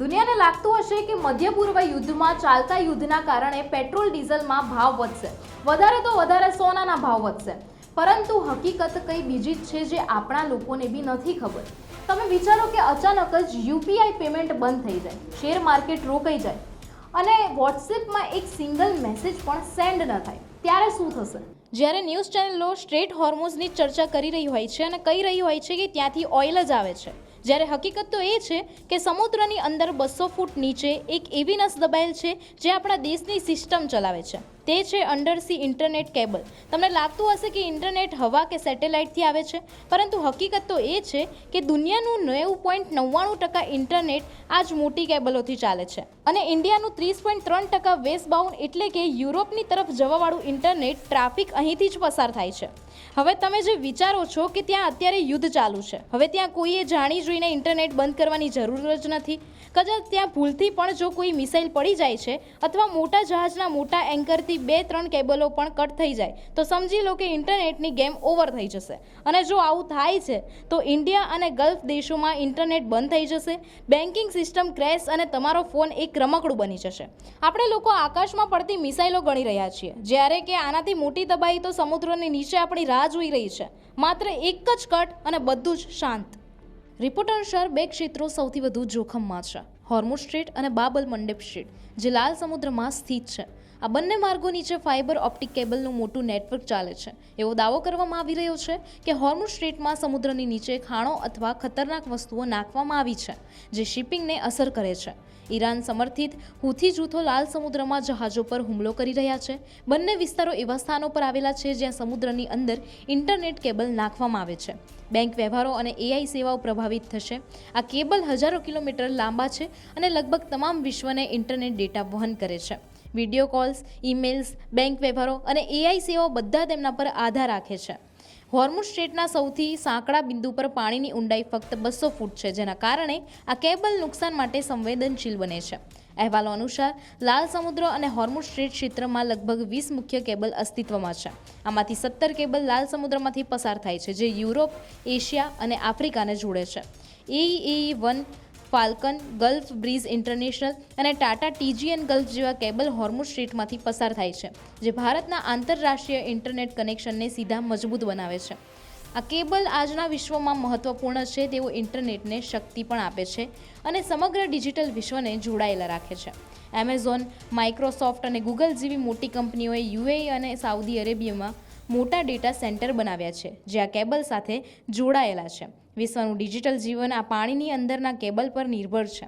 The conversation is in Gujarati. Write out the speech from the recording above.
દુનિયાને લાગતું હશે કે મધ્ય પૂર્વ યુદ્ધમાં ચાલતા યુદ્ધના કારણે પેટ્રોલ ડીઝલમાં ભાવ વધશે, વધારે તો વધારે સોનાના ભાવ વધશે. પરંતુ હકીકત કંઈ બીજી જ છે જે આપણા લોકોને બી નથી ખબર. તમે વિચારો કે અચાનક જ યુપીઆઈ પેમેન્ટ બંધ થઈ જાય, શેર માર્કેટ રોકાઈ જાય અને વોટ્સએપમાં એક સિંગલ મેસેજ પણ સેન્ડ ન થાય, ત્યારે શું થશે? જ્યારે ન્યૂઝ ચેનલો સ્ટ્રેટ હોર્મુઝની ચર્ચા કરી રહી હોય છે અને કહી રહી હોય છે કે ત્યાંથી ઓઇલ જ આવે છે, જ્યારે હકીકત તો એ છે કે સમુદ્રની અંદર 200 ફૂટ નીચે એક એવી નસ દબાયેલ છે જે આપણા દેશની સિસ્ટમ ચલાવે છે. તે છે અંડરસી ઇન્ટરનેટ કેબલ. તમને લાગતું હશે કે ઇન્ટરનેટ હવા કે સેટેલાઇટથી આવે છે, પરંતુ હકીકત તો એ છે કે દુનિયાનું 90.99% ઇન્ટરનેટ આ જ મોટી કેબલોથી ચાલે છે અને ઇન્ડિયાનું 30.3% વેસ્ટ બાઉન્ડ એટલે કે યુરોપની તરફ જવાવાળું ઇન્ટરનેટ ટ્રાફિક અહીંથી જ પસાર થાય છે. હવે તમે જે વિચારો છો કે ત્યાં અત્યારે યુદ્ધ ચાલુ છે, હવે ત્યાં કોઈએ જાણી જોઈને ઇન્ટરનેટ બંધ કરવાની જરૂર જ નથી. કદાચ ત્યાં ભૂલથી પણ જો કોઈ મિસાઇલ પડી જાય છે અથવા મોટા જહાજના મોટા એન્કરથી 2-3 કેબલો પણ કટ થઈ જાય તો સમજી લો કે ઇન્ટરનેટની ગેમ ઓવર થઈ જશે. અને જો આવું થાય છે તો ઇન્ડિયા અને ગલ્ફ દેશોમાં ઇન્ટરનેટ બંધ થઈ જશે, બેન્કિંગ સિસ્ટમ ક્રેશ અને તમારો ફોન એક રમકડું બની જશે. આપણે લોકો આકાશમાં પડતી મિસાઇલો ગણી રહ્યા છીએ, જ્યારે કે આનાથી મોટી તબાહી તો સમુદ્રની નીચે આપણી રાહ જોઈ રહી છે. માત્ર એક જ કટ અને બધું જ શાંત. રિપોર્ટ અનુસાર 2 ક્ષેત્રો સૌથી વધુ જોખમમાં છે: હોર્મુઝ સ્ટ્રેટ અને બાબ અલ મંડેબ સ્ટ્રેટ, જે લાલ સમુદ્રમાં સ્થિત છે. આ બંને માર્ગો નીચે ફાઇબર ઓપ્ટિક કેબલનું મોટું નેટવર્ક ચાલે છે. એવો દાવો કરવામાં આવી રહ્યો છે કે હોર્મુઝ સ્ટ્રેટમાં સમુદ્રની નીચે ખાણો અથવા ખતરનાક વસ્તુઓ નાખવામાં આવી છે જે શિપિંગને અસર કરે છે. ઈરાન સમર્થિત હુથી જૂથો લાલ સમુદ્રમાં જહાજો પર હુમલો કરી રહ્યા છે. બંને વિસ્તારો એવા સ્થાનો પર આવેલા છે જ્યાં સમુદ્રની અંદર ઇન્ટરનેટ કેબલ નાખવામાં આવે છે. બેંક વ્યવહારો અને એઆઈ સેવાઓ પ્રભાવિત થશે. આ કેબલ હજારો કિલોમીટર લાંબા છે અને લગભગ તમામ વિશ્વને ઇન્ટરનેટ ડેટા વહન કરે છે. વિડીયો કોલ્સ, ઈમેલ્સ, બેંક વ્યવહારો અને એઆઈ સેવાઓ બધા તેમના પર આધાર રાખે છે. હોર્મુઝ સ્ટ્રેટના સૌથી સાંકડા બિંદુ પર પાણીની ઊંડાઈ ફક્ત 200 ફૂટ છે, જેના કારણે આ કેબલ નુકસાન માટે સંવેદનશીલ બને છે. અહેવાલો અનુસાર લાલ સમુદ્ર અને હોર્મુઝ સ્ટ્રેટ ક્ષેત્રમાં લગભગ 20 મુખ્ય કેબલ અસ્તિત્વમાં છે. આમાંથી 17 કેબલ લાલ સમુદ્રમાંથી પસાર થાય છે, જે યુરોપ, એશિયા અને આફ્રિકાને જોડે છે. AE1, Falcone, gulf breeze international અને ટાટા TGN ગલ્ફ જેવા કેબલ હોર્મુઝ સ્ટ્રેટમાંથી પસાર થાય છે, જે ભારતના આંતરરાષ્ટ્રીય ઇન્ટરનેટ કનેક્શનને સીધા મજબૂત બનાવે છે. આ કેબલ આજના વિશ્વમાં મહત્વપૂર્ણ છે. તેઓ ઇન્ટરનેટને શક્તિ પણ આપે છે અને સમગ્ર ડિજિટલ વિશ્વને જોડાયેલા રાખે છે. એમેઝોન, માઇક્રોસોફ્ટ અને ગૂગલ જેવી મોટી કંપનીઓએ UAE અને સાઉદી અરેબિયામાં મોટા ડેટા સેન્ટર બનાવ્યા છે, જે આ કેબલ સાથે જોડાયેલા છે. વિશ્વનું ડિજિટલ જીવન આ પાણીની અંદરના કેબલ પર નિર્ભર છે.